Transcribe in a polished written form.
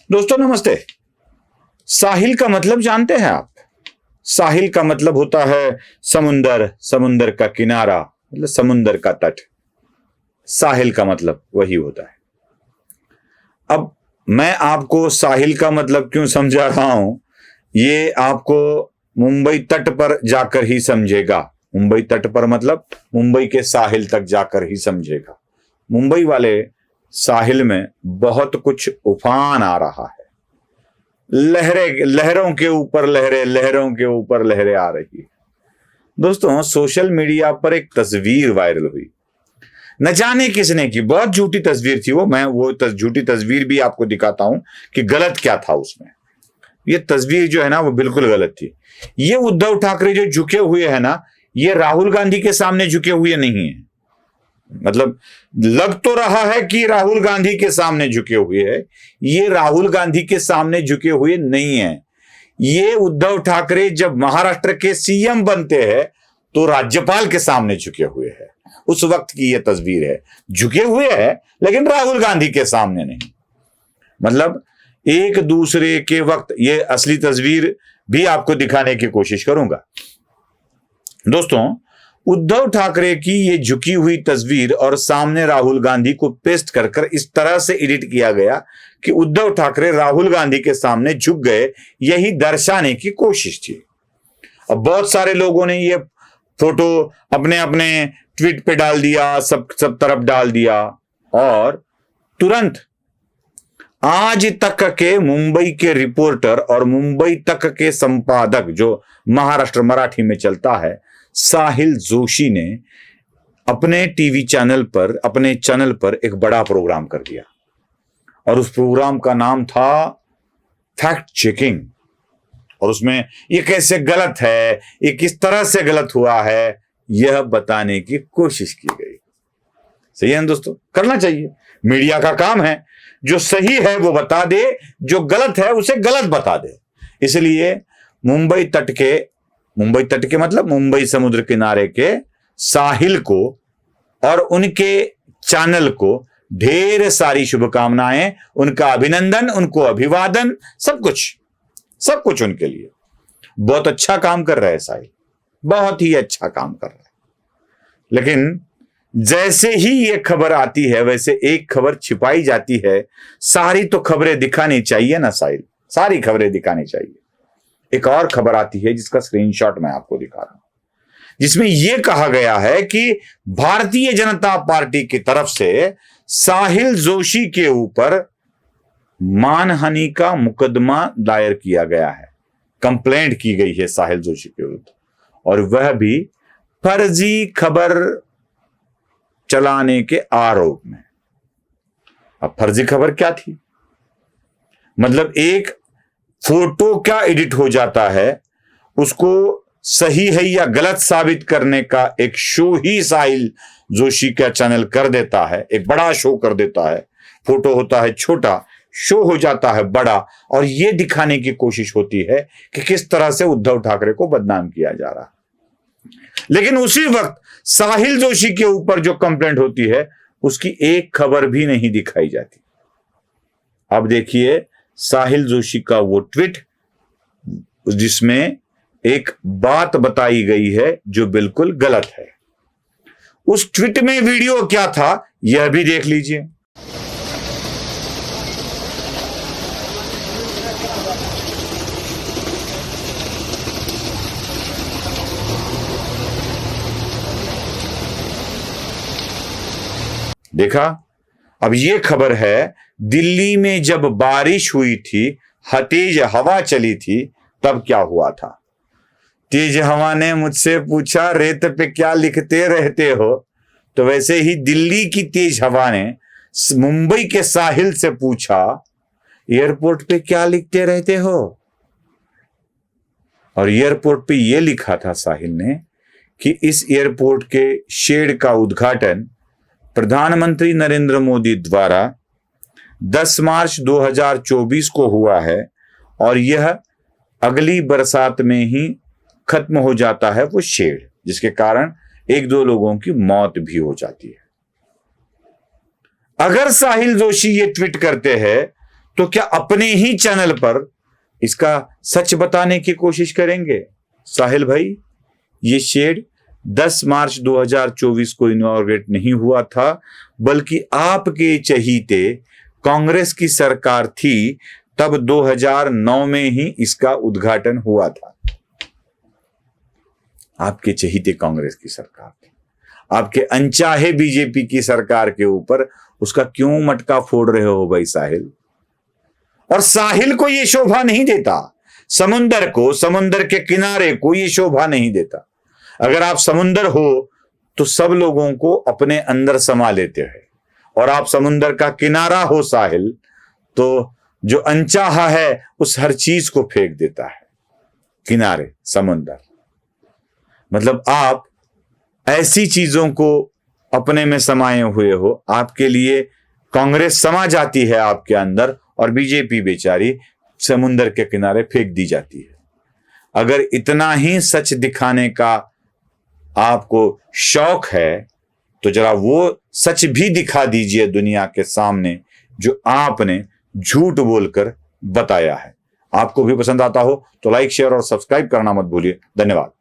दोस्तों नमस्ते। साहिल का मतलब जानते हैं आप? साहिल का मतलब होता है समुंदर, समुंदर का किनारा, मतलब समुंदर का तट। साहिल का मतलब वही होता है। अब मैं आपको साहिल का मतलब क्यों समझा रहा हूं, ये आपको मुंबई तट पर जाकर ही समझेगा। मुंबई तट पर मतलब मुंबई के साहिल तक जाकर ही समझेगा। मुंबई वाले साहिल में बहुत कुछ उफान आ रहा है। लहरें, लहरों के ऊपर लहरें, लहरों के ऊपर लहरें आ रही है। दोस्तों सोशल मीडिया पर एक तस्वीर वायरल हुई, न जाने किसने की, बहुत झूठी तस्वीर थी वो। मैं वो झूठी तस्वीर भी आपको दिखाता हूं कि गलत क्या था उसमें। ये तस्वीर जो है ना वो बिल्कुल गलत थी। ये उद्धव ठाकरे जो झुके हुए हैं ना, ये राहुल गांधी के सामने झुके हुए नहीं है। मतलब लग तो रहा है कि राहुल गांधी के सामने झुके हुए है, ये राहुल गांधी के सामने झुके हुए नहीं है। ये उद्धव ठाकरे जब महाराष्ट्र के सीएम बनते हैं तो राज्यपाल के सामने झुके हुए हैं। उस वक्त की ये तस्वीर है। झुके हुए हैं लेकिन राहुल गांधी के सामने नहीं। मतलब एक दूसरे के वक्त, ये असली तस्वीर भी आपको दिखाने की कोशिश करूंगा। दोस्तों उद्धव ठाकरे की ये झुकी हुई तस्वीर और सामने राहुल गांधी को पेस्ट कर कर इस तरह से एडिट किया गया कि उद्धव ठाकरे राहुल गांधी के सामने झुक गए, यही दर्शाने की कोशिश थी। अब बहुत सारे लोगों ने ये फोटो अपने अपने ट्वीट पे डाल दिया, सब तरफ डाल दिया, और तुरंत आज तक के मुंबई के रिपोर्टर और मुंबई तक के संपादक, जो महाराष्ट्र मराठी में चलता है, साहिल जोशी ने अपने टीवी चैनल पर, अपने चैनल पर एक बड़ा प्रोग्राम कर दिया और उस प्रोग्राम का नाम था फैक्ट चेकिंग। और उसमें ये कैसे गलत है, ये किस तरह से गलत हुआ है, यह बताने की कोशिश की गई। सही है ना दोस्तों? करना चाहिए, मीडिया का काम है। जो सही है वो बता दे, जो गलत है उसे गलत बता दे। इसलिए मुंबई तट के मतलब मुंबई समुद्र किनारे के साहिल को और उनके चैनल को ढेर सारी शुभकामनाएं, उनका अभिनंदन, उनको अभिवादन, सब कुछ उनके लिए। बहुत अच्छा काम कर रहे हैं साहिल, बहुत ही अच्छा काम कर रहे हैं। लेकिन जैसे ही ये खबर आती है वैसे एक खबर छिपाई जाती है। सारी तो खबरें दिखानी चाहिए ना साहिल, सारी खबरें दिखानी चाहिए। एक और खबर आती है जिसका स्क्रीनशॉट मैं आपको दिखा रहा हूं, जिसमें यह कहा गया है कि भारतीय जनता पार्टी की तरफ से साहिल जोशी के ऊपर मानहानि का मुकदमा दायर किया गया है। कंप्लेंट की गई है साहिल जोशी के विरुद्ध, और वह भी फर्जी खबर चलाने के आरोप में। अब फर्जी खबर क्या थी? मतलब एक फोटो क्या एडिट हो जाता है, उसको सही है या गलत साबित करने का एक शो ही साहिल जोशी का चैनल कर देता है, एक बड़ा शो कर देता है। फोटो होता है छोटा, शो हो जाता है बड़ा, और यह दिखाने की कोशिश होती है कि किस तरह से उद्धव ठाकरे को बदनाम किया जा रहा है। लेकिन उसी वक्त साहिल जोशी के ऊपर जो कंप्लेंट होती है उसकी एक खबर भी नहीं दिखाई जाती। अब देखिए साहिल जोशी का वो ट्वीट, जिसमें एक बात बताई गई है जो बिल्कुल गलत है। उस ट्वीट में वीडियो क्या था यह भी देख लीजिए। देखा? अब यह खबर है, दिल्ली में जब बारिश हुई थी, तेज हवा चली थी, तब क्या हुआ था। तेज हवा ने मुझसे पूछा रेत पे क्या लिखते रहते हो, तो वैसे ही दिल्ली की तेज हवा ने मुंबई के साहिल से पूछा एयरपोर्ट पे क्या लिखते रहते हो। और एयरपोर्ट पे यह लिखा था साहिल ने कि इस एयरपोर्ट के शेड का उद्घाटन प्रधानमंत्री नरेंद्र मोदी द्वारा 10 मार्च 2024 को हुआ है, और यह अगली बरसात में ही खत्म हो जाता है वो शेड, जिसके कारण 1-2 लोगों की मौत भी हो जाती है। अगर साहिल जोशी ये ट्वीट करते हैं तो क्या अपने ही चैनल पर इसका सच बताने की कोशिश करेंगे? साहिल भाई, ये शेड 10 मार्च 2024 को इनॉग्रेट नहीं हुआ था, बल्कि आपके चहीते कांग्रेस की सरकार थी, तब 2009 में ही इसका उद्घाटन हुआ था। आपके चहीते कांग्रेस की सरकार थी, आपके अनचाहे बीजेपी की सरकार के ऊपर उसका क्यों मटका फोड़ रहे हो भाई साहिल? और साहिल को यह शोभा नहीं देता, समुंदर को, समुंदर के किनारे को यह शोभा नहीं देता। अगर आप समुंदर हो तो सब लोगों को अपने अंदर समा लेते हैं, और आप समुंदर का किनारा हो साहिल, तो जो अनचाहा है उस हर चीज को फेंक देता है। किनारे, समुंदर, मतलब आप ऐसी चीजों को अपने में समाये हुए हो। आपके लिए कांग्रेस समा जाती है आपके अंदर, और बीजेपी बेचारी समुंदर के किनारे फेंक दी जाती है। अगर इतना ही सच दिखाने का आपको शौक है तो जरा वो सच भी दिखा दीजिए दुनिया के सामने, जो आपने झूठ बोलकर बताया है। आपको भी पसंद आता हो तो लाइक, शेयर और सब्सक्राइब करना मत भूलिए। धन्यवाद।